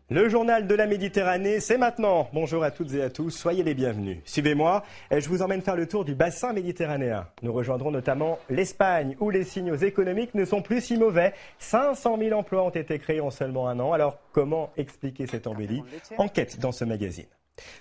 Le journal de la Méditerranée, c'est maintenant. Bonjour à toutes et à tous, soyez les bienvenus. Suivez-moi et je vous emmène faire le tour du bassin méditerranéen. Nous rejoindrons notamment l'Espagne, où les signaux économiques ne sont plus si mauvais. 500 000 emplois ont été créés en seulement un an. Alors, comment expliquer cette embellie? Enquête dans ce magazine.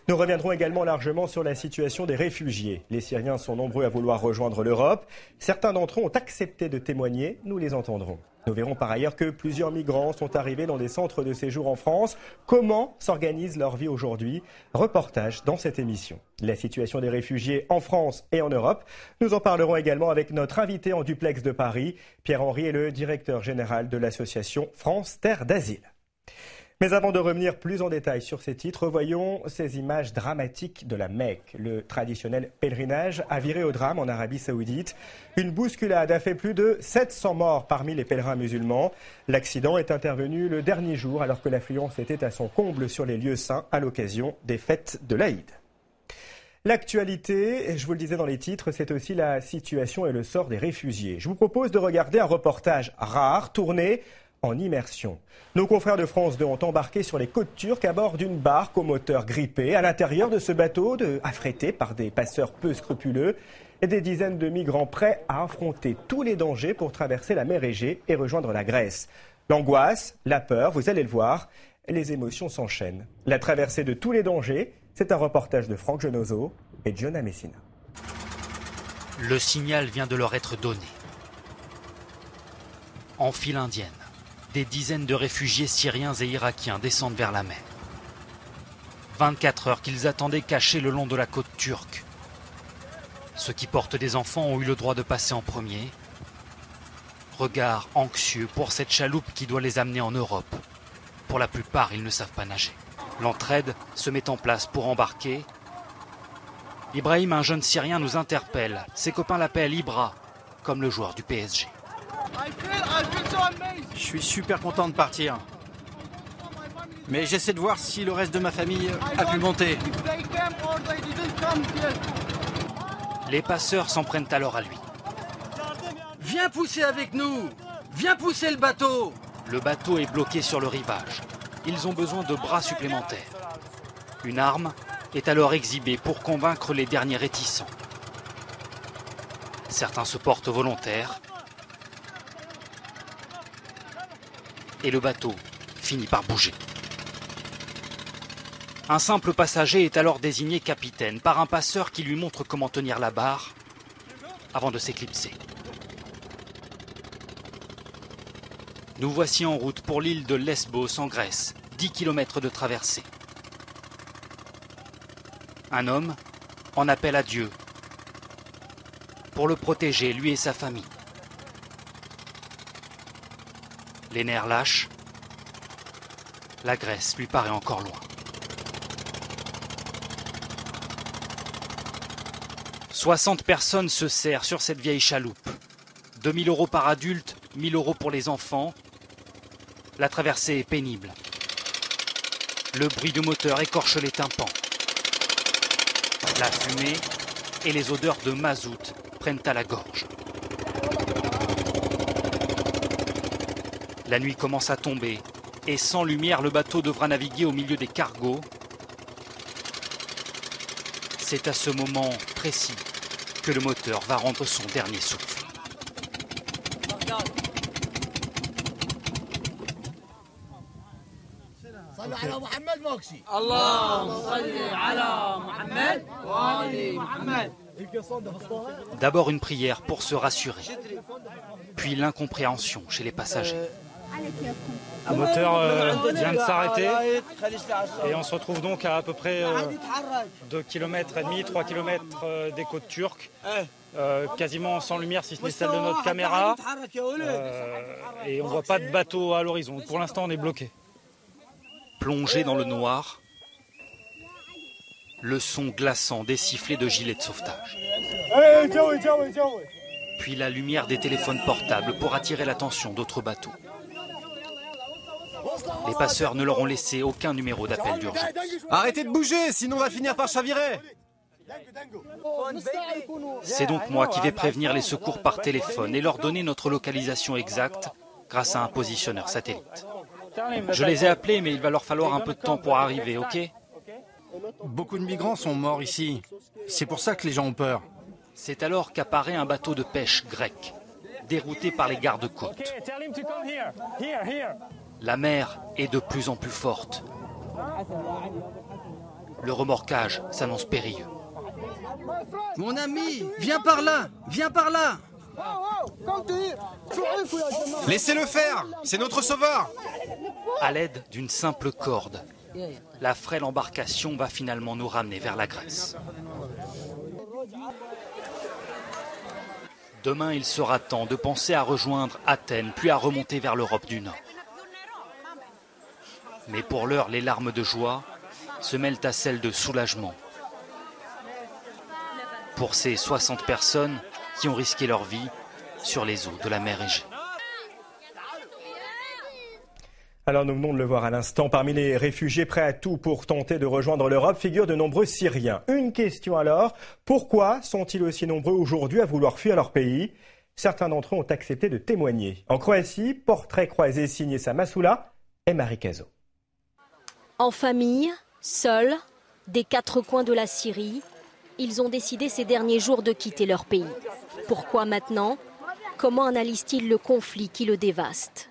Nous reviendrons également largement sur la situation des réfugiés. Les Syriens sont nombreux à vouloir rejoindre l'Europe. Certains d'entre eux ont accepté de témoigner, nous les entendrons. Nous verrons par ailleurs que plusieurs migrants sont arrivés dans des centres de séjour en France. Comment s'organise leur vie aujourd'hui? Reportage dans cette émission. La situation des réfugiés en France et en Europe. Nous en parlerons également avec notre invité en duplex de Paris. Pierre-Henri est le directeur général de l'association France Terre d'Asile. Mais avant de revenir plus en détail sur ces titres, voyons ces images dramatiques de la Mecque. Le traditionnel pèlerinage a viré au drame en Arabie Saoudite. Une bousculade a fait plus de 700 morts parmi les pèlerins musulmans. L'accident est intervenu le dernier jour alors que l'affluence était à son comble sur les lieux saints à l'occasion des fêtes de l'Aïd. L'actualité, je vous le disais dans les titres, c'est aussi la situation et le sort des réfugiés. Je vous propose de regarder un reportage rare tourné en immersion. Nos confrères de France 2 ont embarqué sur les côtes turques à bord d'une barque au moteur grippé. À l'intérieur de ce bateau, affrété par des passeurs peu scrupuleux, et des dizaines de migrants prêts à affronter tous les dangers pour traverser la mer Égée et rejoindre la Grèce. L'angoisse, la peur, vous allez le voir, les émotions s'enchaînent. La traversée de tous les dangers, c'est un reportage de Franck Genozo et Giona Messina. Le signal vient de leur être donné. En file indienne, des dizaines de réfugiés syriens et irakiens descendent vers la mer. 24 heures qu'ils attendaient cachés le long de la côte turque. Ceux qui portent des enfants ont eu le droit de passer en premier. Regard anxieux pour cette chaloupe qui doit les amener en Europe. Pour la plupart, ils ne savent pas nager. L'entraide se met en place pour embarquer. Ibrahim, un jeune Syrien, nous interpelle. Ses copains l'appellent Ibra, comme le joueur du PSG. Je suis super content de partir. Mais j'essaie de voir si le reste de ma famille a pu monter. Les passeurs s'en prennent alors à lui. Viens pousser avec nous! Viens pousser le bateau! Le bateau est bloqué sur le rivage. Ils ont besoin de bras supplémentaires. Une arme est alors exhibée pour convaincre les derniers réticents. Certains se portent volontaires. Et le bateau finit par bouger. Un simple passager est alors désigné capitaine par un passeur qui lui montre comment tenir la barre avant de s'éclipser. Nous voici en route pour l'île de Lesbos en Grèce, 10 km de traversée. Un homme en appelle à Dieu pour le protéger, lui et sa famille. Les nerfs lâchent, la Grèce lui paraît encore loin. 60 personnes se serrent sur cette vieille chaloupe. 2 000 € par adulte, 1 000 € pour les enfants. La traversée est pénible. Le bruit du moteur écorche les tympans. La fumée et les odeurs de mazout prennent à la gorge. La nuit commence à tomber et sans lumière, le bateau devra naviguer au milieu des cargos. C'est à ce moment précis que le moteur va rendre son dernier souffle. D'abord une prière pour se rassurer, puis l'incompréhension chez les passagers. Le moteur vient de s'arrêter et on se retrouve donc à peu près 2,5 km, 3 km des côtes turques, quasiment sans lumière si ce n'est celle de notre caméra, et on ne voit pas de bateau à l'horizon. Pour l'instant on est bloqué. Plongé dans le noir, le son glaçant des sifflets de gilets de sauvetage. Puis la lumière des téléphones portables pour attirer l'attention d'autres bateaux. Les passeurs ne leur ont laissé aucun numéro d'appel d'urgence. Arrêtez de bouger, sinon on va finir par chavirer! C'est donc moi qui vais prévenir les secours par téléphone et leur donner notre localisation exacte grâce à un positionneur satellite. Je les ai appelés, mais il va leur falloir un peu de temps pour arriver, ok? Beaucoup de migrants sont morts ici. C'est pour ça que les gens ont peur. C'est alors qu'apparaît un bateau de pêche grec, dérouté par les gardes-côtes. La mer est de plus en plus forte. Le remorquage s'annonce périlleux. Mon ami, viens par là, viens par là. Laissez-le faire, c'est notre sauveur. À l'aide d'une simple corde, la frêle embarcation va finalement nous ramener vers la Grèce. Demain, il sera temps de penser à rejoindre Athènes, puis à remonter vers l'Europe du Nord. Mais pour l'heure, les larmes de joie se mêlent à celles de soulagement. Pour ces 60 personnes qui ont risqué leur vie sur les eaux de la mer Égée. Alors nous venons de le voir à l'instant, parmi les réfugiés prêts à tout pour tenter de rejoindre l'Europe figurent de nombreux Syriens. Une question alors, pourquoi sont-ils aussi nombreux aujourd'hui à vouloir fuir leur pays? Certains d'entre eux ont accepté de témoigner. En Croatie, portrait croisé signé Samasoula et Marie Cazot. En famille, seuls, des quatre coins de la Syrie, ils ont décidé ces derniers jours de quitter leur pays. Pourquoi maintenant? Comment analysent-ils le conflit qui le dévaste?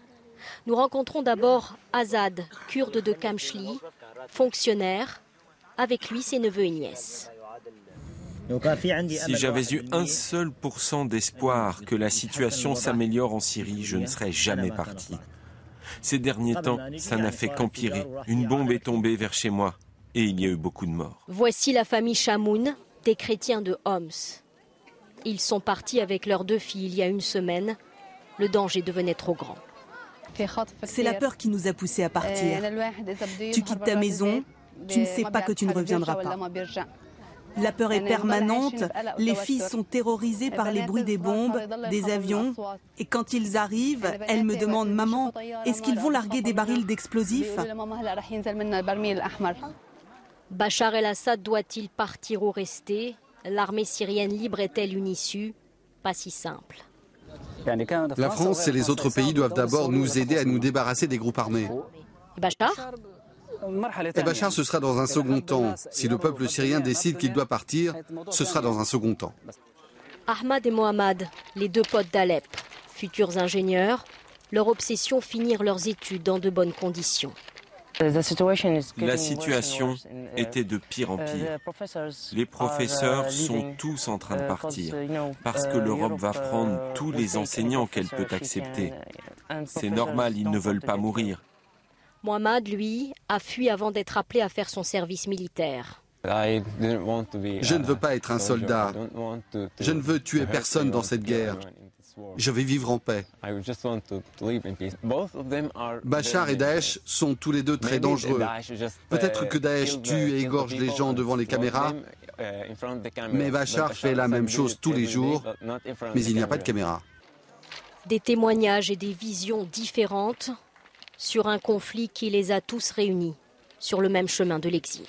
Nous rencontrons d'abord Azad, kurde de Kamchli, fonctionnaire, avec lui ses neveux et nièces. Si j'avais eu 1 seul % d'espoir que la situation s'améliore en Syrie, je ne serais jamais parti. Ces derniers temps, ça n'a fait qu'empirer. Une bombe est tombée vers chez moi et il y a eu beaucoup de morts. Voici la famille Chamoun, des chrétiens de Homs. Ils sont partis avec leurs 2 filles il y a une semaine. Le danger devenait trop grand. C'est la peur qui nous a poussés à partir. Tu quittes ta maison, tu ne sais pas que tu ne reviendras pas. La peur est permanente, les filles sont terrorisées par les bruits des bombes, des avions, et quand ils arrivent, elles me demandent « Maman, est-ce qu'ils vont larguer des barils d'explosifs ?» Bachar el-Assad doit-il partir ou rester? L'armée syrienne libre est-elle une issue? Pas si simple. La France et les autres pays doivent d'abord nous aider à nous débarrasser des groupes armés. Et Bachar? Et Bachar, ce sera dans un second temps. Si le peuple syrien décide qu'il doit partir, ce sera dans un second temps. Ahmad et Mohammad, les 2 potes d'Alep, futurs ingénieurs, leur obsession finir leurs études dans de bonnes conditions. La situation était de pire en pire. Les professeurs sont tous en train de partir parce que l'Europe va prendre tous les enseignants qu'elle peut accepter. C'est normal, ils ne veulent pas mourir. Mohammad, lui, a fui avant d'être appelé à faire son service militaire. Je ne veux pas être un soldat. Je ne veux tuer personne dans cette guerre. Je vais vivre en paix. Bachar et Daesh sont tous les deux très dangereux. Peut-être que Daesh tue et égorge les gens devant les caméras, mais Bachar fait la même chose tous les jours, mais il n'y a pas de caméra. Des témoignages et des visions différentes sur un conflit qui les a tous réunis sur le même chemin de l'exil.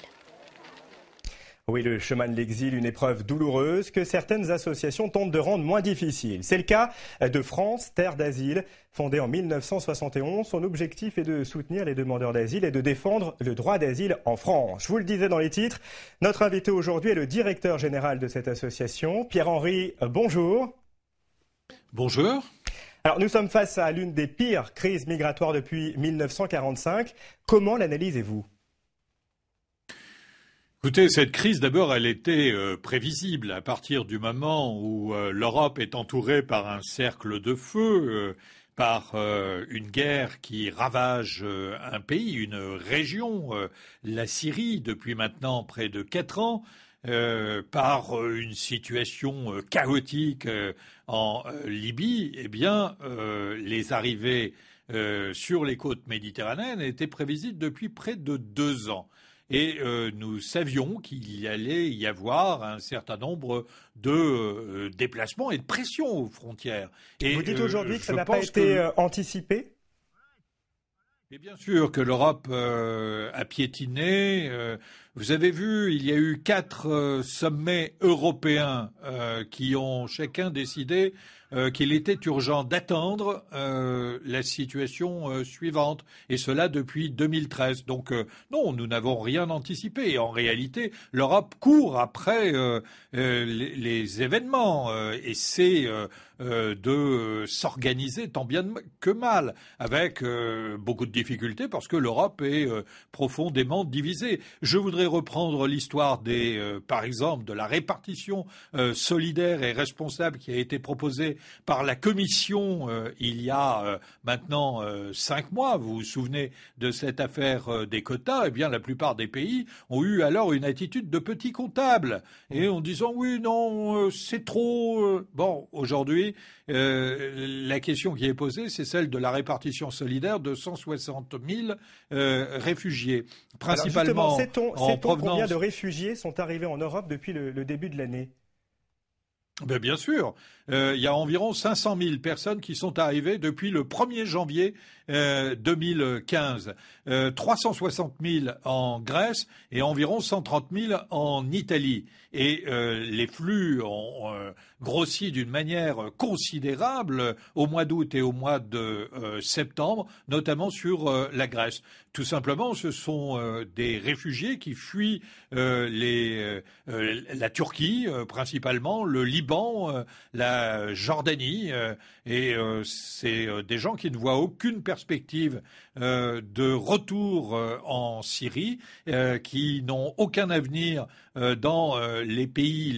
Oui, le chemin de l'exil, une épreuve douloureuse que certaines associations tentent de rendre moins difficile. C'est le cas de France, Terre d'Asile, fondée en 1971. Son objectif est de soutenir les demandeurs d'asile et de défendre le droit d'asile en France. Je vous le disais dans les titres, notre invité aujourd'hui est le directeur général de cette association, Pierre-Henri, bonjour. Bonjour. Alors nous sommes face à l'une des pires crises migratoires depuis 1945. Comment l'analysez-vous ? Écoutez, cette crise, d'abord, elle était prévisible à partir du moment où l'Europe est entourée par un cercle de feu, par une guerre qui ravage un pays, une région, la Syrie, depuis maintenant près de 4 ans, par une situation chaotique en Libye. Eh bien, les arrivées sur les côtes méditerranéennes étaient prévisibles depuis près de 2 ans. Et nous savions qu'il allait y avoir un certain nombre de déplacements et de pressions aux frontières. Et vous dites aujourd'hui que ça n'a pas été anticipé ? Et bien sûr que l'Europe a piétiné Vous avez vu, il y a eu 4 sommets européens qui ont chacun décidé qu'il était urgent d'attendre la situation suivante, et cela depuis 2013. Donc non, nous n'avons rien anticipé. Et en réalité, l'Europe court après les événements, essaie de s'organiser tant bien que mal, avec beaucoup de difficultés, parce que l'Europe est profondément divisée. Je voudrais reprendre l'histoire par exemple, de la répartition solidaire et responsable qui a été proposée par la Commission il y a maintenant 5 mois. Vous vous souvenez de cette affaire des quotas? Eh bien, la plupart des pays ont eu alors une attitude de petits comptables, et en disant oui, non, c'est trop. Bon, aujourd'hui, la question qui est posée, c'est celle de la répartition solidaire de 160 000 réfugiés, principalement en provenance. Combien de réfugiés sont arrivés en Europe depuis le début de l'année? Ben bien sûr, il y a environ 500 000 personnes qui sont arrivées depuis le 1er janvier 2015, 360 000 en Grèce et environ 130 000 en Italie. Et les flux ont grossi d'une manière considérable au mois d'août et au mois de septembre, notamment sur la Grèce. Tout simplement, ce sont des réfugiés qui fuient la Turquie principalement, le Liban, la Jordanie, et c'est des gens qui ne voient aucune perspective de retour en Syrie, qui n'ont aucun avenir dans les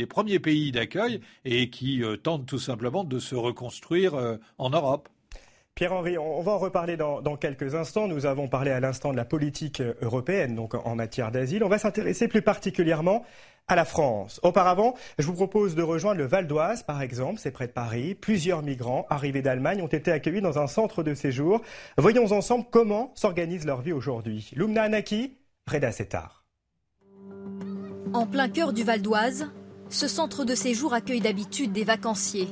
premiers pays d'accueil, et qui tentent tout simplement de se reconstruire en Europe. Pierre-Henri, on va en reparler dans quelques instants. Nous avons parlé à l'instant de la politique européenne, donc en matière d'asile. On va s'intéresser plus particulièrement à la France. Auparavant, je vous propose de rejoindre le Val d'Oise, par exemple, c'est près de Paris. Plusieurs migrants arrivés d'Allemagne ont été accueillis dans un centre de séjour. Voyons ensemble comment s'organise leur vie aujourd'hui. Lumna Anaki, Reda Settar. En plein cœur du Val d'Oise, ce centre de séjour accueille d'habitude des vacanciers.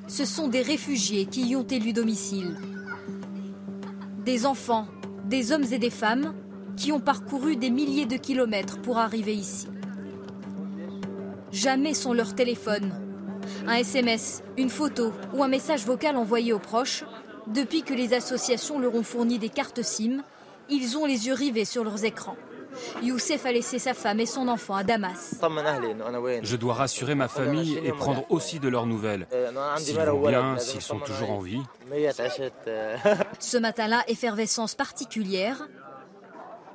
Ce sont des réfugiés qui y ont élu domicile. Des enfants, des hommes et des femmes qui ont parcouru des milliers de kilomètres pour arriver ici. Jamais sans leur téléphone. Un SMS, une photo ou un message vocal envoyé aux proches. Depuis que les associations leur ont fourni des cartes SIM, ils ont les yeux rivés sur leurs écrans. Youssef a laissé sa femme et son enfant à Damas. Je dois rassurer ma famille et prendre aussi de leurs nouvelles. S'ils vont bien, s'ils sont toujours en vie. Ce matin-là, effervescence particulière.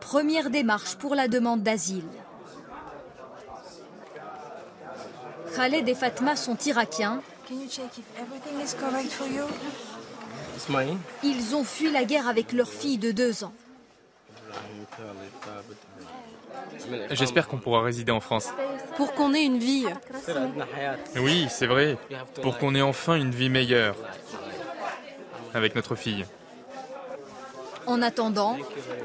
Première démarche pour la demande d'asile. Khaled et Fatma sont irakiens. Ils ont fui la guerre avec leur fille de 2 ans. J'espère qu'on pourra résider en France. Pour qu'on ait une vie. Oui, c'est vrai. Pour qu'on ait enfin une vie meilleure. Avec notre fille. En attendant,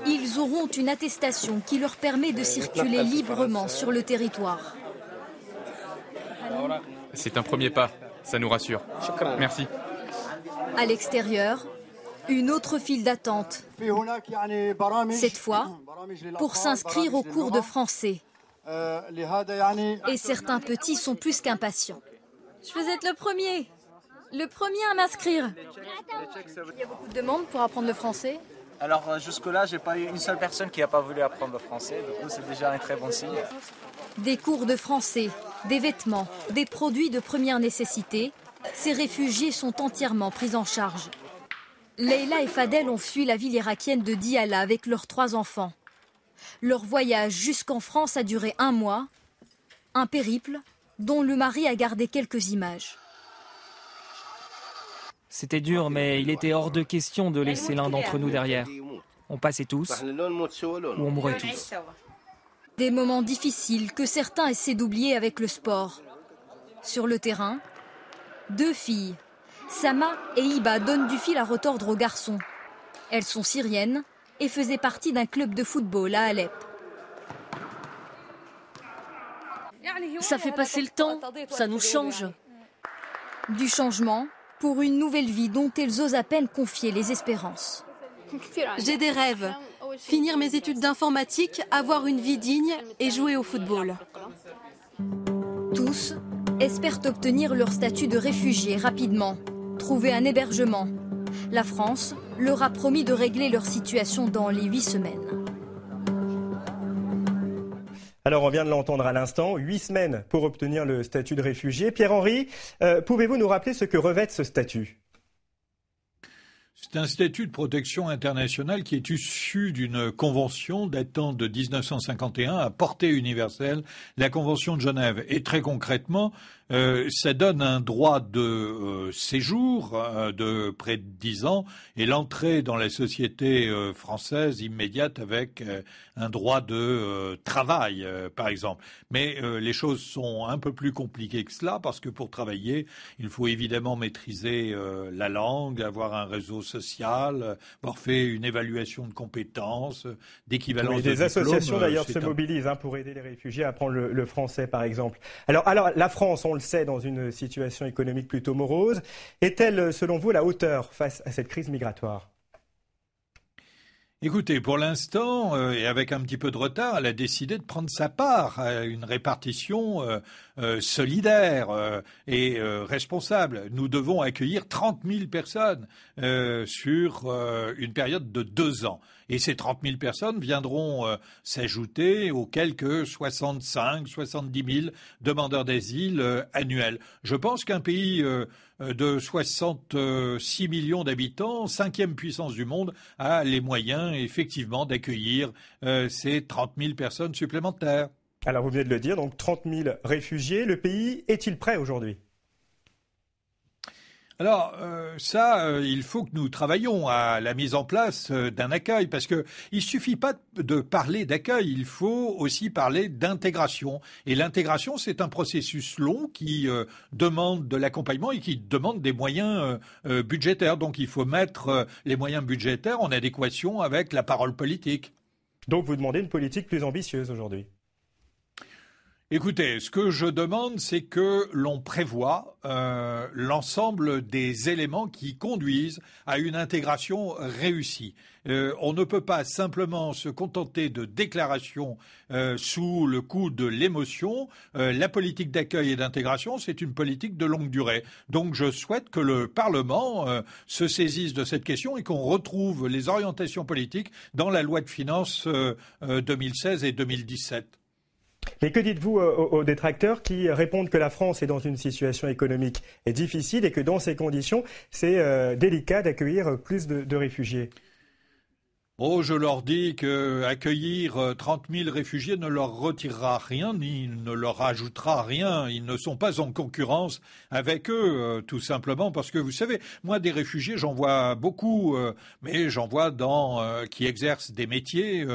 ils auront une attestation qui leur permet de circuler librement sur le territoire. C'est un premier pas. Ça nous rassure. Merci. À l'extérieur, une autre file d'attente. Cette fois, pour s'inscrire au cours de français. Et certains petits sont plus qu'impatients. Je veux être le premier à m'inscrire. Il y a beaucoup de demandes pour apprendre le français. Alors jusque-là, j'ai pas eu une seule personne qui n'a pas voulu apprendre le français. Du coup, c'est déjà un très bon signe. Des cours de français, des vêtements, des produits de première nécessité. Ces réfugiés sont entièrement pris en charge. Leïla et Fadel ont fui la ville irakienne de Diyala avec leurs 3 enfants. Leur voyage jusqu'en France a duré 1 mois. Un périple dont le mari a gardé quelques images. C'était dur, mais il était hors de question de laisser l'un d'entre nous derrière. On passait tous, ou on mourrait tous. Des moments difficiles que certains essaient d'oublier avec le sport. Sur le terrain, 2 filles, Sama et Iba, donnent du fil à retordre aux garçons. Elles sont syriennes et faisaient partie d'un club de football à Alep. Ça fait passer le temps, ça nous change. Du changement pour une nouvelle vie dont elles osent à peine confier les espérances. J'ai des rêves. finir mes études d'informatique, avoir une vie digne et jouer au football. Tous espèrent obtenir leur statut de réfugiés rapidement, trouver un hébergement. La France leur a promis de régler leur situation dans les 8 semaines. Alors on vient de l'entendre à l'instant, 8 semaines pour obtenir le statut de réfugié. Pierre-Henri, pouvez-vous nous rappeler ce que revêt ce statut ? C'est un statut de protection internationale qui est issu d'une convention datant de 1951 à portée universelle, la Convention de Genève. Et très concrètement, ça donne un droit de séjour de près de 10 ans et l'entrée dans la société française immédiate avec un droit de travail, par exemple. Mais les choses sont un peu plus compliquées que cela parce que pour travailler, il faut évidemment maîtriser la langue, avoir un réseau social, avoir fait une évaluation de compétences, d'équivalence de diplôme. Des associations d'ailleurs se mobilisent pour aider les réfugiés à apprendre le français, par exemple. Alors la France, on le sait, dans une situation économique plutôt morose. Est-elle, selon vous, à la hauteur face à cette crise migratoire ? Écoutez, pour l'instant, et avec un petit peu de retard, elle a décidé de prendre sa part à une répartition solidaire et responsable. Nous devons accueillir 30 000 personnes sur une période de 2 ans. Et ces 30 000 personnes viendront s'ajouter aux quelques 65, 70 000 demandeurs d'asile annuels. Je pense qu'un pays de 66 millions d'habitants, 5e puissance du monde, a les moyens effectivement d'accueillir ces 30 000 personnes supplémentaires. Alors vous venez de le dire, donc 30 000 réfugiés. Le pays est-il prêt aujourd'hui ? Alors il faut que nous travaillions à la mise en place d'un accueil parce que il suffit pas de parler d'accueil, il faut aussi parler d'intégration. Et l'intégration, c'est un processus long qui demande de l'accompagnement et qui demande des moyens budgétaires. Donc il faut mettre les moyens budgétaires en adéquation avec la parole politique. Donc vous demandez une politique plus ambitieuse aujourd'hui ? Écoutez, ce que je demande, c'est que l'on prévoie l'ensemble des éléments qui conduisent à une intégration réussie. On ne peut pas simplement se contenter de déclarations sous le coup de l'émotion. La politique d'accueil et d'intégration, c'est une politique de longue durée. Donc je souhaite que le Parlement se saisisse de cette question et qu'on retrouve les orientations politiques dans la loi de finances 2016 et 2017. Mais que dites-vous aux détracteurs qui répondent que la France est dans une situation économique difficile et que dans ces conditions, c'est délicat d'accueillir plus de réfugiés ? Oh, je leur dis que accueillir 30 000 réfugiés ne leur retirera rien, ni ne leur ajoutera rien. Ils ne sont pas en concurrence avec eux, tout simplement parce que, vous savez, moi, des réfugiés, j'en vois beaucoup, mais j'en vois qui exercent des métiers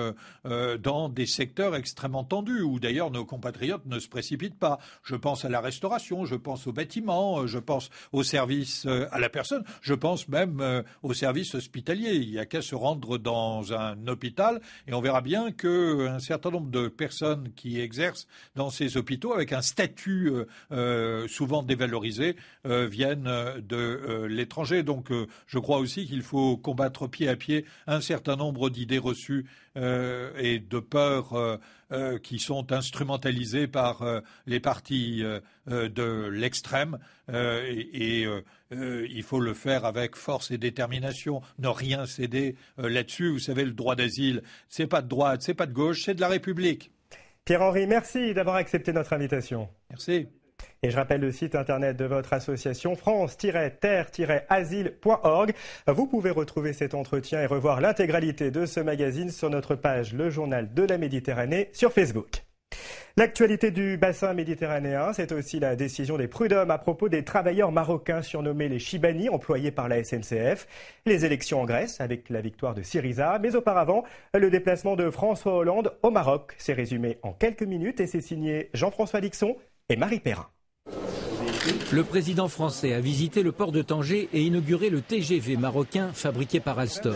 dans des secteurs extrêmement tendus, où d'ailleurs nos compatriotes ne se précipitent pas. Je pense à la restauration, je pense au bâtiment, je pense au service à la personne, je pense même au service hospitalier. Il n'y a qu'à se rendre dans un hôpital et on verra bien qu'un certain nombre de personnes qui exercent dans ces hôpitaux avec un statut souvent dévalorisé viennent de l'étranger. Donc je crois aussi qu'il faut combattre pied à pied un certain nombre d'idées reçues et de peurs qui sont instrumentalisées par les partis de l'extrême il faut le faire avec force et détermination, ne rien céder là-dessus. Vous savez, le droit d'asile, c'est pas de droite, c'est pas de gauche, c'est de la République. Pierre-Henri, merci d'avoir accepté notre invitation. Merci. Et je rappelle le site internet de votre association, france-terre-asile.org. Vous pouvez retrouver cet entretien et revoir l'intégralité de ce magazine sur notre page Le Journal de la Méditerranée sur Facebook. L'actualité du bassin méditerranéen, c'est aussi la décision des prud'hommes à propos des travailleurs marocains surnommés les Chibani, employés par la SNCF. Les élections en Grèce avec la victoire de Syriza, mais auparavant, le déplacement de François Hollande au Maroc. C'est résumé en quelques minutes et c'est signé Jean-François Dixon et Marie Perrin. Le président français a visité le port de Tanger et inauguré le TGV marocain fabriqué par Alstom.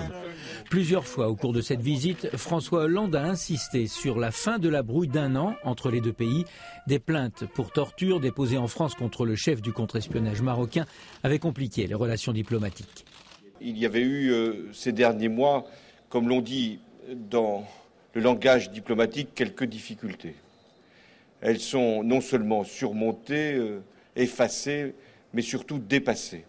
Plusieurs fois au cours de cette visite, François Hollande a insisté sur la fin de la brouille d'1 an entre les deux pays. Des plaintes pour torture déposées en France contre le chef du contre-espionnage marocain avaient compliqué les relations diplomatiques. Il y avait eu ces derniers mois, comme l'ont dit dans le langage diplomatique quelques difficultés. Elles sont non seulement surmontées, effacées, mais surtout dépassées.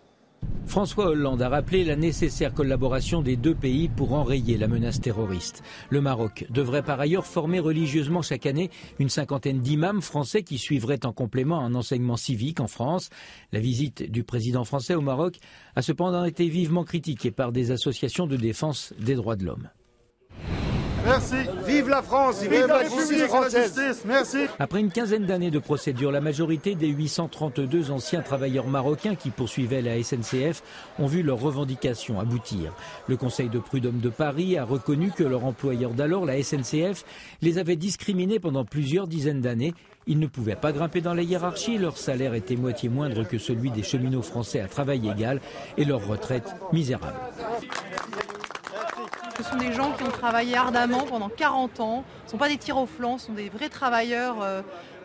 François Hollande a rappelé la nécessaire collaboration des deux pays pour enrayer la menace terroriste. Le Maroc devrait par ailleurs former religieusement chaque année une cinquantaine d'imams français qui suivraient en complément un enseignement civique en France. La visite du président français au Maroc a cependant été vivement critiquée par des associations de défense des droits de l'homme. Merci. Vive la France, vive la République française. Merci. Après une quinzaine d'années de procédure, la majorité des 832 anciens travailleurs marocains qui poursuivaient la SNCF ont vu leurs revendications aboutir. Le Conseil de prud'homme de Paris a reconnu que leur employeur d'alors, la SNCF, les avait discriminés pendant plusieurs dizaines d'années. Ils ne pouvaient pas grimper dans la hiérarchie, leur salaire était moitié moindre que celui des cheminots français à travail égal et leur retraite misérable. Ce sont des gens qui ont travaillé ardemment pendant 40 ans, ce ne sont pas des tirs au flanc, ce sont des vrais travailleurs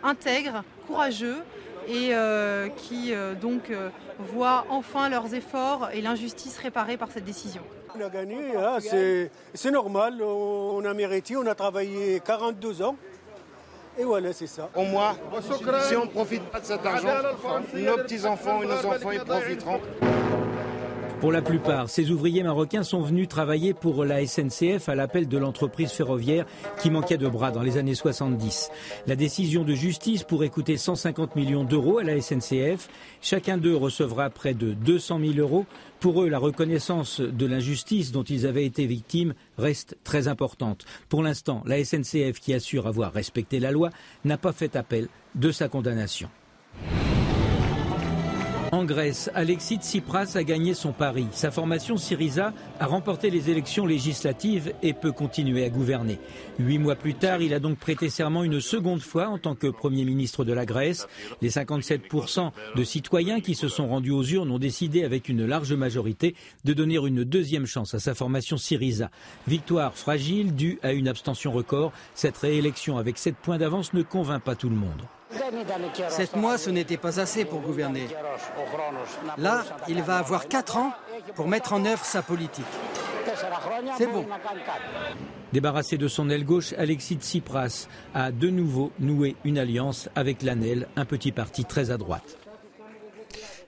intègres, courageux et qui voient enfin leurs efforts et l'injustice réparée par cette décision. On a gagné, c'est normal, on a mérité, on a travaillé 42 ans. Et voilà, c'est ça. Au moins, si on ne profite pas de cet argent, nos petits-enfants et nos enfants y profiteront. Pour la plupart, ces ouvriers marocains sont venus travailler pour la SNCF à l'appel de l'entreprise ferroviaire qui manquait de bras dans les années 70. La décision de justice pourrait coûter 150 millions d'euros à la SNCF. Chacun d'eux recevra près de 200 000 euros. Pour eux, la reconnaissance de l'injustice dont ils avaient été victimes reste très importante. Pour l'instant, la SNCF, qui assure avoir respecté la loi, n'a pas fait appel de sa condamnation. En Grèce, Alexis Tsipras a gagné son pari. Sa formation Syriza a remporté les élections législatives et peut continuer à gouverner. 8 mois plus tard, il a donc prêté serment une seconde fois en tant que Premier ministre de la Grèce. Les 57% de citoyens qui se sont rendus aux urnes ont décidé avec une large majorité de donner une deuxième chance à sa formation Syriza. Victoire fragile due à une abstention record. Cette réélection avec 7 points d'avance ne convainc pas tout le monde. 7 mois, ce n'était pas assez pour gouverner. Là, il va avoir 4 ans pour mettre en œuvre sa politique. C'est bon. Débarrassé de son aile gauche, Alexis Tsipras a de nouveau noué une alliance avec l'ANEL, un petit parti très à droite.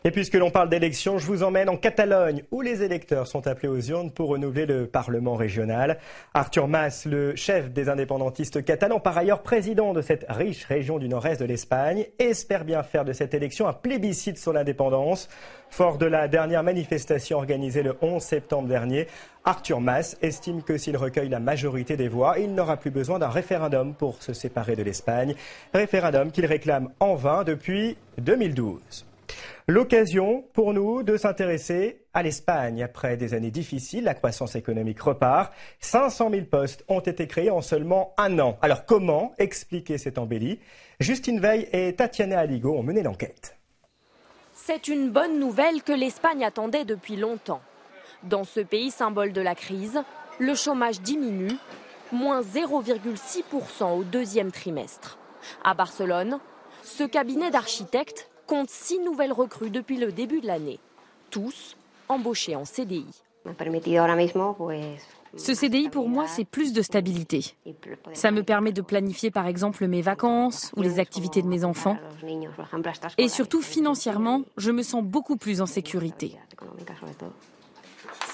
Et puisque l'on parle d'élections, je vous emmène en Catalogne, où les électeurs sont appelés aux urnes pour renouveler le Parlement régional. Artur Mas, le chef des indépendantistes catalans, par ailleurs président de cette riche région du nord-est de l'Espagne, espère bien faire de cette élection un plébiscite sur l'indépendance. Fort de la dernière manifestation organisée le 11 septembre dernier, Artur Mas estime que s'il recueille la majorité des voix, il n'aura plus besoin d'un référendum pour se séparer de l'Espagne. Référendum qu'il réclame en vain depuis 2012. L'occasion pour nous de s'intéresser à l'Espagne. Après des années difficiles, la croissance économique repart. 500 000 postes ont été créés en seulement un an. Alors comment expliquer cette embellie ? Justine Veil et Tatiana Aligo ont mené l'enquête. C'est une bonne nouvelle que l'Espagne attendait depuis longtemps. Dans ce pays symbole de la crise, le chômage diminue, moins 0,6% au deuxième trimestre. À Barcelone, ce cabinet d'architectes compte 6 nouvelles recrues depuis le début de l'année, tous embauchés en CDI. Ce CDI pour moi, c'est plus de stabilité. Ça me permet de planifier par exemple mes vacances ou les activités de mes enfants. Et surtout financièrement, je me sens beaucoup plus en sécurité.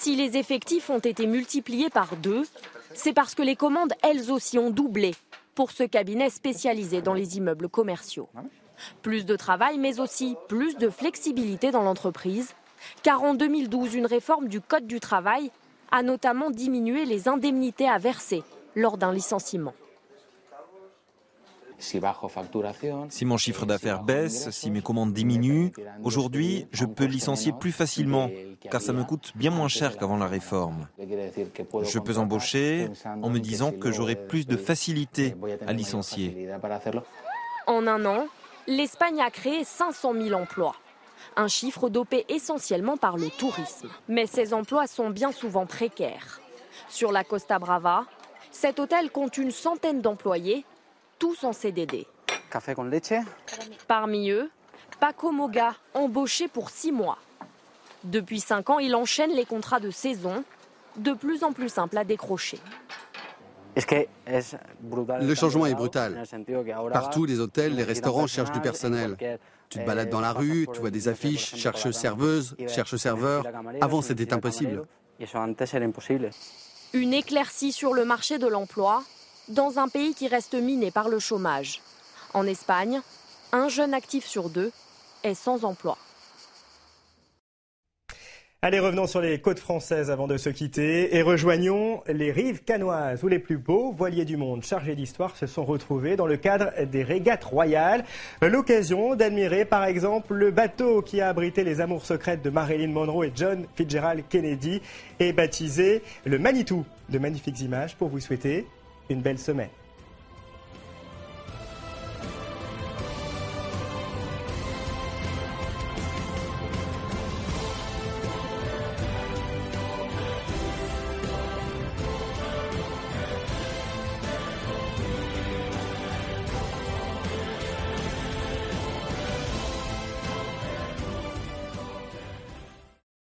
Si les effectifs ont été multipliés par 2, c'est parce que les commandes, elles aussi, ont doublé pour ce cabinet spécialisé dans les immeubles commerciaux. Plus de travail, mais aussi plus de flexibilité dans l'entreprise, car en 2012, une réforme du Code du travail a notamment diminué les indemnités à verser lors d'un licenciement. Si mon chiffre d'affaires baisse, si mes commandes diminuent, aujourd'hui, je peux licencier plus facilement, car ça me coûte bien moins cher qu'avant la réforme. Je peux embaucher en me disant que j'aurai plus de facilité à licencier. En un an, l'Espagne a créé 500 000 emplois, un chiffre dopé essentiellement par le tourisme. Mais ces emplois sont bien souvent précaires. Sur la Costa Brava, cet hôtel compte une centaine d'employés, tous en CDD. Café con leche. Parmi eux, Paco Moga, embauché pour 6 mois. Depuis 5 ans, il enchaîne les contrats de saison, de plus en plus simples à décrocher. Le changement est brutal. Partout, les hôtels, les restaurants cherchent du personnel. Tu te balades dans la rue, tu vois des affiches, cherche serveuse, cherche serveur. Avant, c'était impossible. Une éclaircie sur le marché de l'emploi dans un pays qui reste miné par le chômage. En Espagne, un jeune actif sur 2 est sans emploi. Allez, revenons sur les côtes françaises avant de se quitter et rejoignons les rives cannoises où les plus beaux voiliers du monde chargés d'histoire se sont retrouvés dans le cadre des régates royales. L'occasion d'admirer par exemple le bateau qui a abrité les amours secrètes de Marilyn Monroe et John Fitzgerald Kennedy et baptisé le Manitou. De magnifiques images pour vous souhaiter une belle semaine.